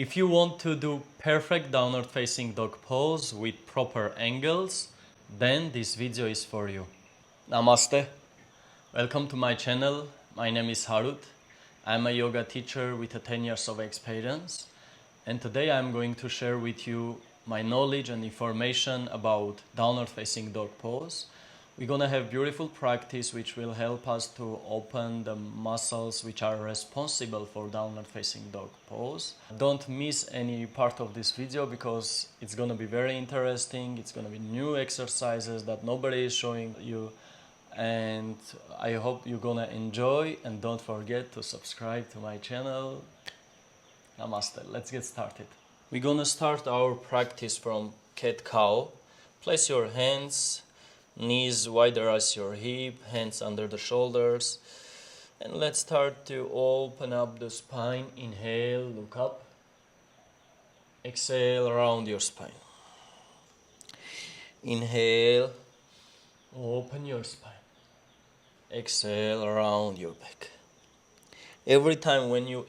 If you want to do perfect downward facing dog pose with proper angles, then this video is for you. Namaste. Welcome to my channel. My name is Harut. I'm a yoga teacher with 10 years of experience. And today I'm going to share with you my knowledge and information about downward facing dog pose. We're gonna have beautiful practice which will help us to open the muscles which are responsible for downward facing dog pose. Don't miss any part of this video because it's gonna be very interesting. It's gonna be new exercises that nobody is showing you, and I hope you're gonna enjoy, and don't forget to subscribe to my channel. Namaste. Let's get started. We're gonna start our practice from cat-cow. Place your hands, knees wider as your hip, hands under the shoulders. And let's start to open up the spine. Inhale, look up. Exhale, around your spine. Inhale, open your spine. Exhale, around your back. Every time when you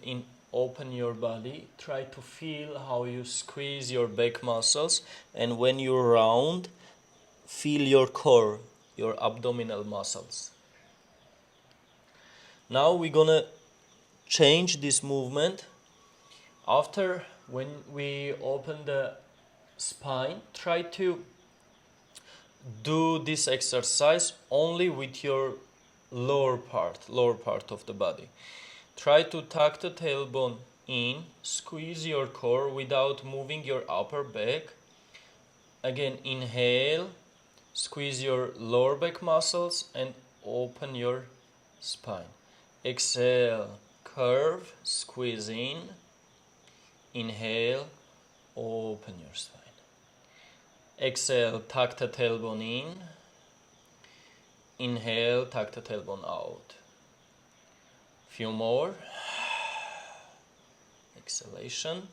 open your body, try to feel how you squeeze your back muscles, and when you round, feel your core, your abdominal muscles. Now we're gonna change this movement. After, when we open the spine, try to do this exercise only with your lower part of the body. Try to tuck the tailbone in, squeeze your core without moving your upper back. Again, inhale, squeeze your lower back muscles and open your spine. Exhale, curve, squeeze in. Inhale, open your spine. Exhale, tuck the tailbone in. Inhale, tuck the tailbone out. Few more. Exhalation.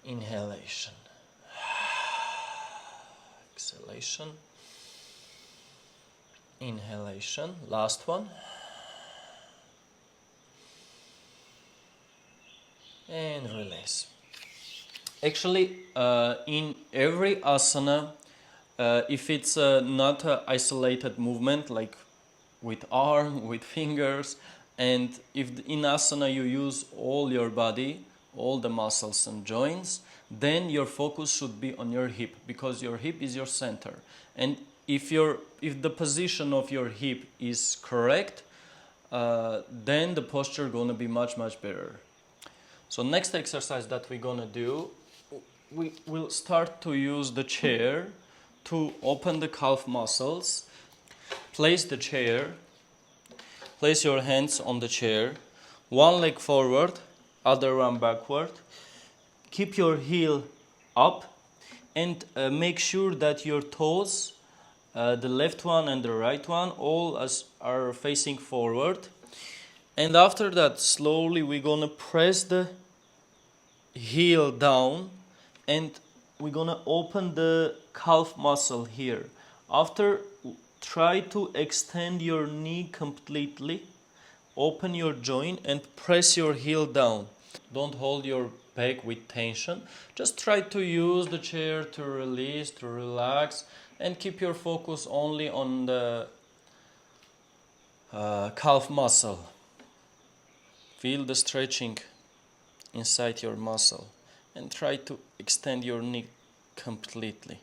Inhalation. Exhalation. Inhalation. Last one. And release. Actually, in every asana, if it's not an isolated movement like with arm, with fingers, and if in asana you use all your body, all the muscles and joints, then your focus should be on your hip, because your hip is your center. And if the position of your hip is correct, then the posture gonna be much better. So next exercise that we're gonna do, we will start to use the chair to open the calf muscles. Place the chair, place your hands on the chair, one leg forward, other one backward. Keep your heel up and make sure that your toes, the left one and the right one, all are facing forward. And after that, slowly we're gonna press the heel down and we're gonna open the calf muscle here. After, try to extend your knee completely, open your joint and press your heel down. Don't hold your back with tension. Just try to use the chair to release, to relax, and keep your focus only on the calf muscle. Feel the stretching inside your muscle and try to extend your knee completely.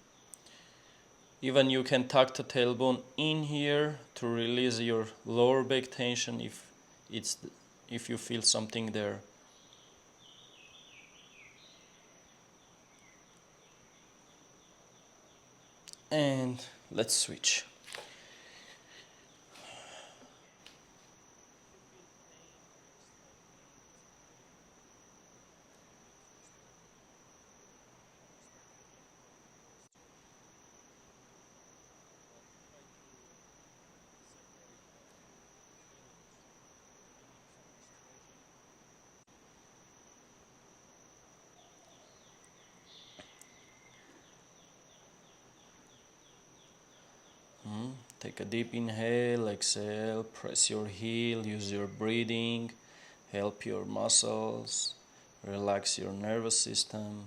Even you can tuck the tailbone in here to release your lower back tension if you feel something there. And let's switch. Take a deep inhale, exhale, press your heel, use your breathing, help your muscles Relax your nervous system.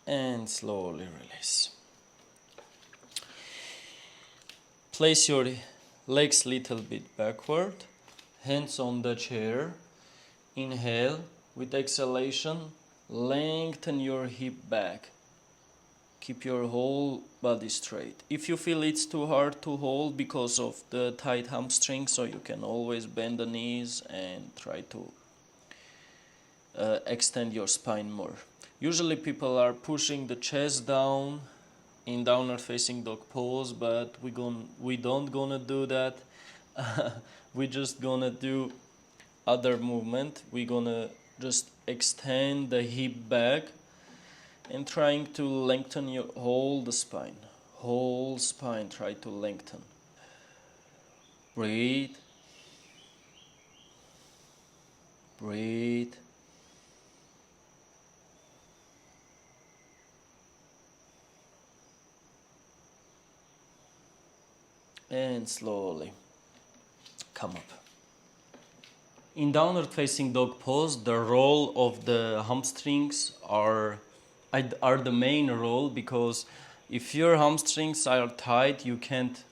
And slowly release. Place your legs little bit backward, hands on the chair. Inhale. With exhalation, lengthen your hip back. Keep your whole body straight. If you feel it's too hard to hold because of the tight hamstring, so you can always bend the knees and try to extend your spine more. Usually people are pushing the chest down in downward facing dog pose, but we don't gonna do that. We just gonna do other movement. We're gonna just extend the hip back and trying to lengthen your whole spine. Whole spine, try to lengthen. Breathe. Breathe. And slowly come up. In downward facing dog pose, the role of the hamstrings are the main role, because if your hamstrings are tight, you can't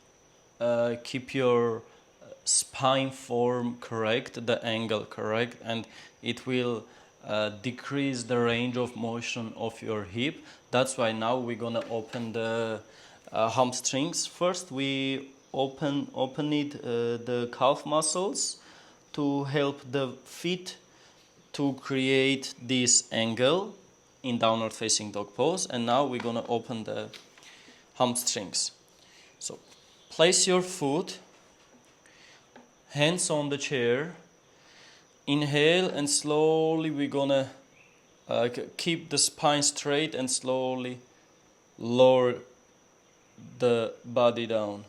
keep your spine form correct, the angle correct, and it will decrease the range of motion of your hip. That's why now we're gonna open the hamstrings. First, we open it the calf muscles to help the feet to create this angle in downward facing dog pose. And now we're gonna open the hamstrings. So place your foot, hands on the chair. Inhale, and slowly we're gonna keep the spine straight and slowly lower the body down.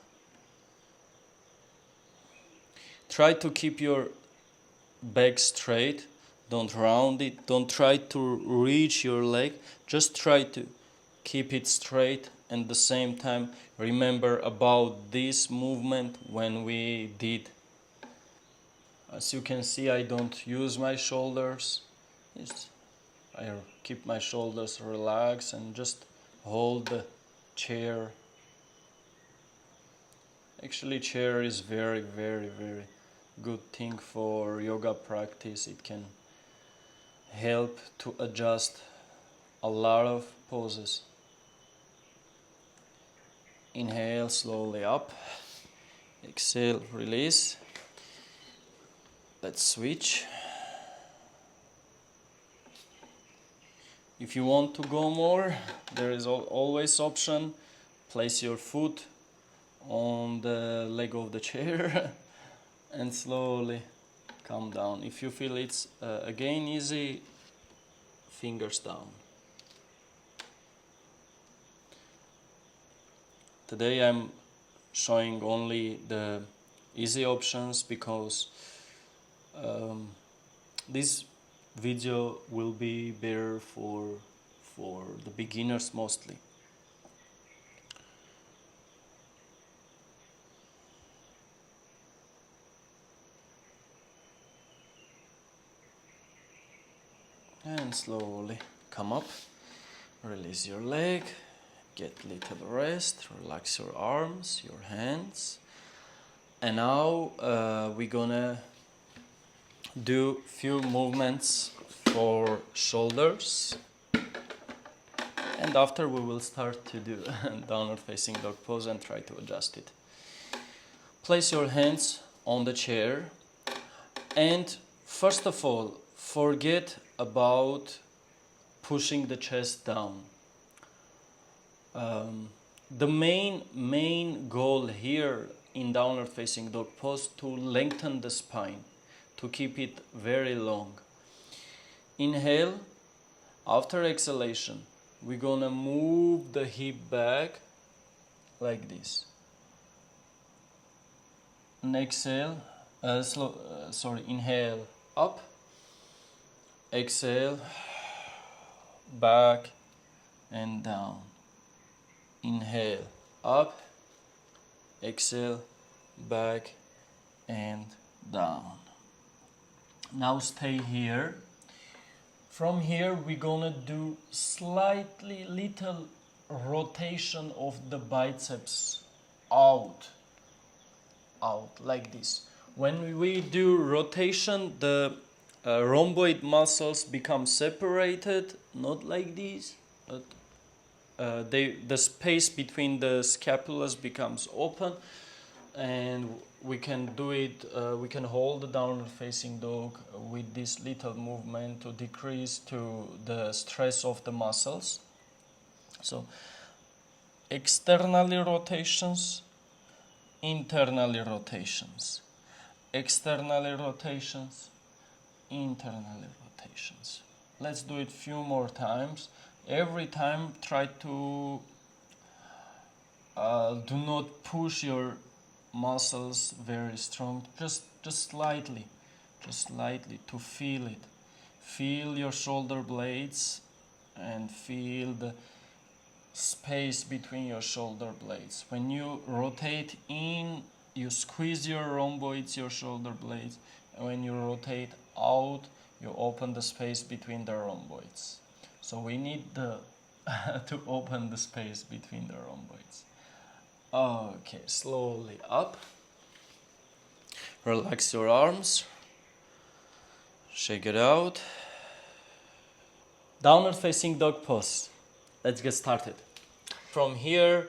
Try to keep your back straight. Don't round it. Don't try to reach your leg. Just try to keep it straight. And at the same time, remember about this movement when we did. As you can see, I don't use my shoulders. I keep my shoulders relaxed and just hold the chair. Actually, chair is very, very, very good thing for yoga practice. It can help to adjust a lot of poses. Inhale slowly up. Exhale, release. Let's switch. If you want to go more, there is always option. Place your foot on the leg of the chair and slowly come down. If you feel it's again easy, fingers down. Today I'm showing only the easy options because this video will be better for the beginners mostly. And slowly come up, release your leg, get little rest, relax your arms, your hands. And now we're gonna do few movements for shoulders. And after we will start to do downward facing dog pose and try to adjust it. Place your hands on the chair and first of all, forget about pushing the chest down. The main goal here in downward facing dog pose to lengthen the spine, to keep it very long. Inhale. After exhalation, we're gonna move the hip back like this. And exhale. Inhale up. Exhale back and down. Inhale, up, exhale, back and down. Now stay here. From here we're gonna do slightly little rotation of the biceps out like this. When we do rotation, the rhomboid muscles become separated, not like this, but the space between the scapulas becomes open, and we can do it, we can hold the downward facing dog with this little movement to decrease to the stress of the muscles. So externally rotations, internally rotations, externally rotations, internally rotations. Let's do it few more times. Every time try to do not push your muscles very strong, just slightly to feel it. Feel your shoulder blades and feel the space between your shoulder blades. When you rotate in, you squeeze your rhomboids, your shoulder blades, and when you rotate out, you open the space between the rhomboids. So we need the to open the space between the rhomboids. Okay, slowly up. Relax your arms. Shake it out. Downward facing dog pose. Let's get started. From here,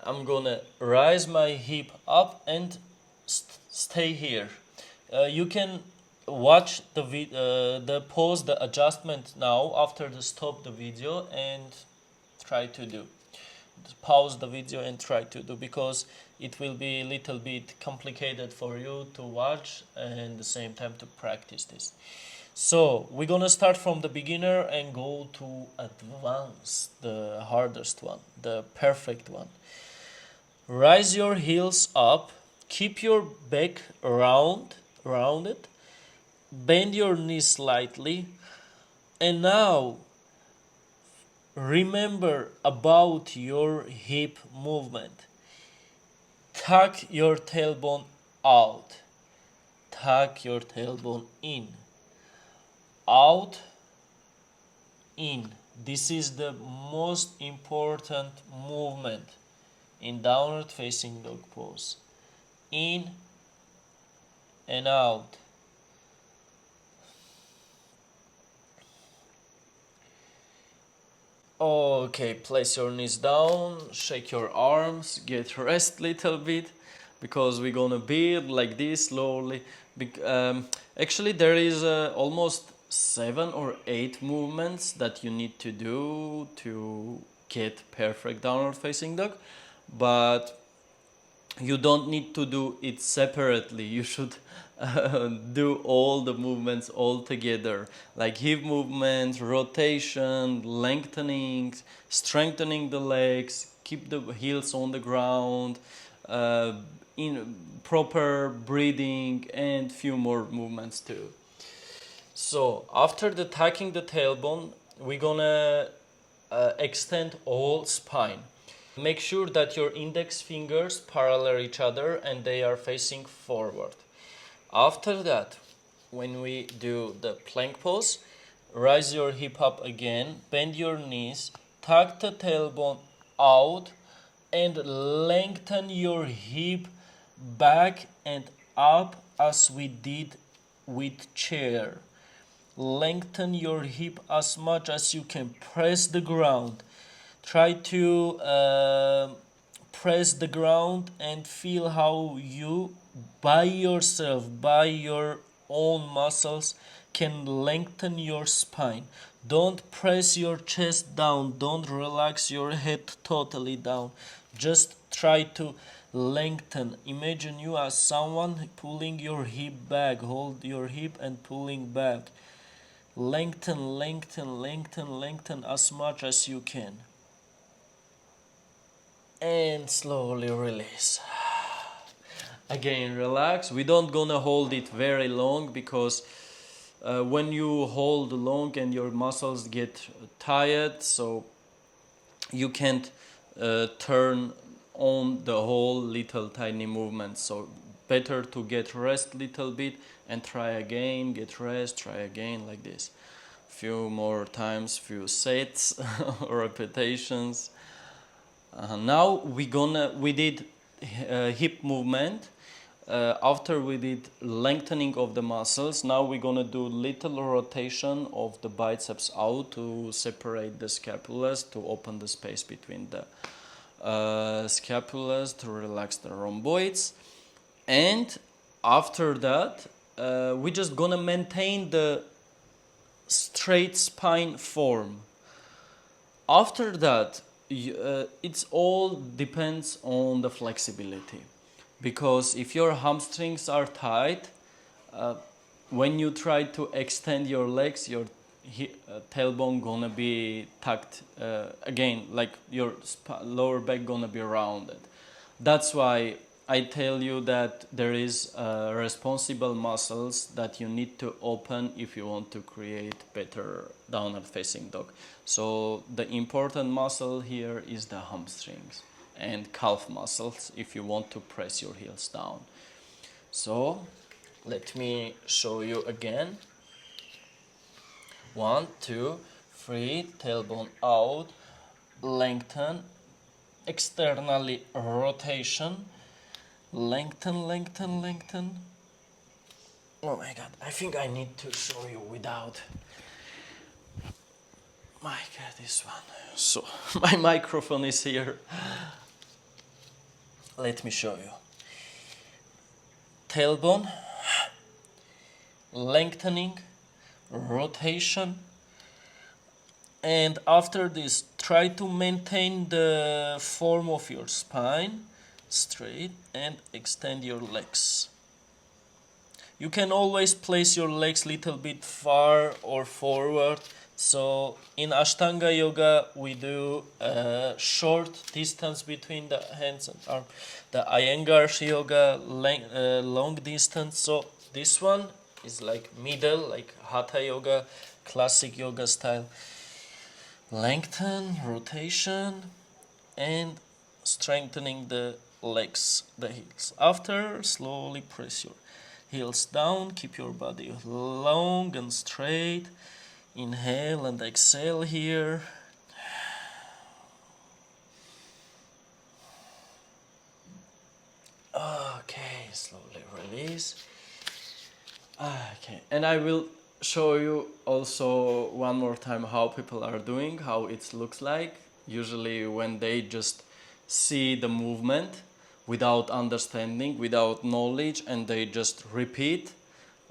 I'm gonna rise my hip up and stay here. You can watch the pose, the adjustment now after the stop the video and try to do. Pause the video and try to do, because it will be a little bit complicated for you to watch and at the same time to practice this. So we're gonna start from the beginner and go to advanced, the hardest one, the perfect one. Rise your heels up, keep your back rounded, bend your knees slightly, and now remember about your hip movement. Tuck your tailbone out, tuck your tailbone in, out, in. This is the most important movement in downward facing dog pose. In and out. Okay, place your knees down, shake your arms, get rest little bit, because we're gonna build like this slowly. Actually, there is almost 7 or 8 movements that you need to do to get perfect downward facing dog, but you don't need to do it separately. You should do all the movements all together, like hip movement, rotation, lengthening, strengthening the legs, keep the heels on the ground, in proper breathing, and few more movements too. So after the tucking the tailbone, we're gonna extend all spine. Make sure that your index fingers parallel each other and they are facing forward. After that, when we do the plank pose, rise your hip up again, bend your knees, tuck the tailbone out, and lengthen your hip back and up as we did with chair. Lengthen your hip as much as you can. Press the ground. Try to press the ground and feel how you, by yourself, by your own muscles, can lengthen your spine. Don't press your chest down. Don't relax your head totally down. Just try to lengthen. Imagine you as someone pulling your hip back. Hold your hip and pulling back. Lengthen, lengthen, lengthen, lengthen as much as you can. And slowly release. Again, relax. We don't gonna hold it very long, because when you hold long and your muscles get tired, so you can't turn on the whole little tiny movement. So better to get rest little bit and try again, get rest, try again, like this. Few more times, few sets or repetitions. Now we did hip movement. After we did lengthening of the muscles, now we're gonna do little rotation of the biceps out to separate the scapulas, to open the space between the scapulas, to relax the rhomboids. And after that, we're just gonna maintain the straight spine form. After that, it's all depends on the flexibility, because if your hamstrings are tight, when you try to extend your legs, your tailbone gonna be tucked again, like your lower back gonna be rounded. That's why I tell you that there is responsible muscles that you need to open if you want to create better downward facing dog. So the important muscle here is the hamstrings and calf muscles if you want to press your heels down. So let me show you again. 1, 2, 3, tailbone out, lengthen, externally rotation, lengthen, lengthen, lengthen. Oh my god, I think I need to show you without. My god, this one. So, my microphone is here. Let me show you. Tailbone, lengthening, rotation, and after this, try to maintain the form of your spine straight and extend your legs. You can always place your legs little bit far or forward. So in Ashtanga yoga we do a short distance between the hands and arm. The Iyengar yoga long distance. So this one is like middle, like Hatha yoga, classic yoga style. Lengthen, rotation, and strengthening the legs, the heels. After, slowly press your heels down, keep your body long and straight. Inhale and exhale here. Okay, slowly release. Okay, and I will show you also one more time how people are doing, how it looks like. Usually when they just see the movement without understanding, without knowledge, and they just repeat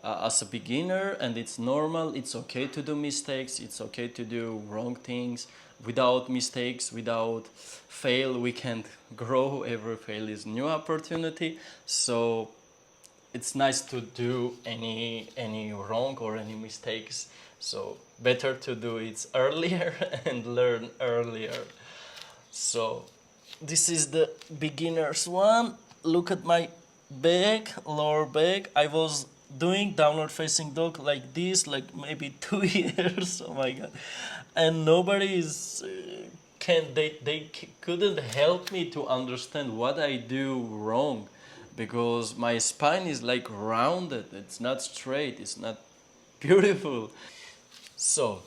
as a beginner, and it's normal, it's okay to do mistakes, it's okay to do wrong things. Without mistakes, without fail, we can't grow. Every fail is new opportunity. So it's nice to do any wrong or any mistakes. So better to do it earlier and learn earlier. So this is the beginner's one. Look at my back, lower back. I was doing downward facing dog like this, like maybe 2 years. Oh my god! And nobody is they couldn't help me to understand what I do wrong, because my spine is like rounded. It's not straight. It's not beautiful. So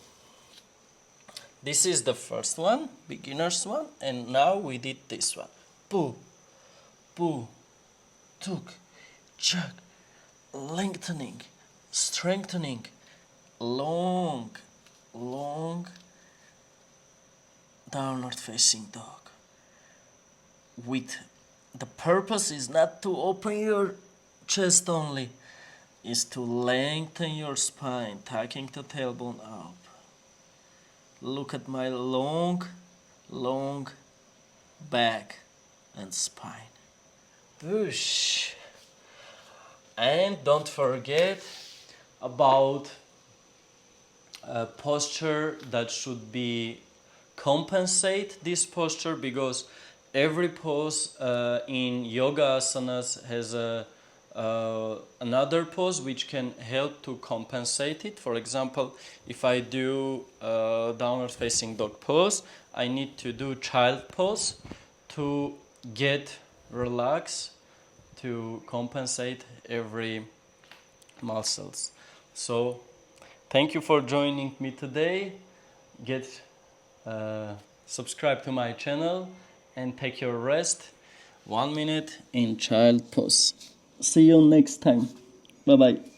this is the first one, beginner's one, and now we did this one. Pu, pu, tuk, chak, lengthening, strengthening, long, long, downward facing dog. With the purpose is not to open your chest only, is to lengthen your spine, tucking the tailbone up. Look at my long, long back and spine. Whoosh. And don't forget about a posture that should be compensate this posture, because every pose in yoga asanas has a another pose which can help to compensate it. For example, if I do downward facing dog pose, I need to do child pose to get relaxed, to compensate every muscles. So thank you for joining me today. Get subscribe to my channel and take your rest. 1 minute in child pose. See you next time. Bye bye.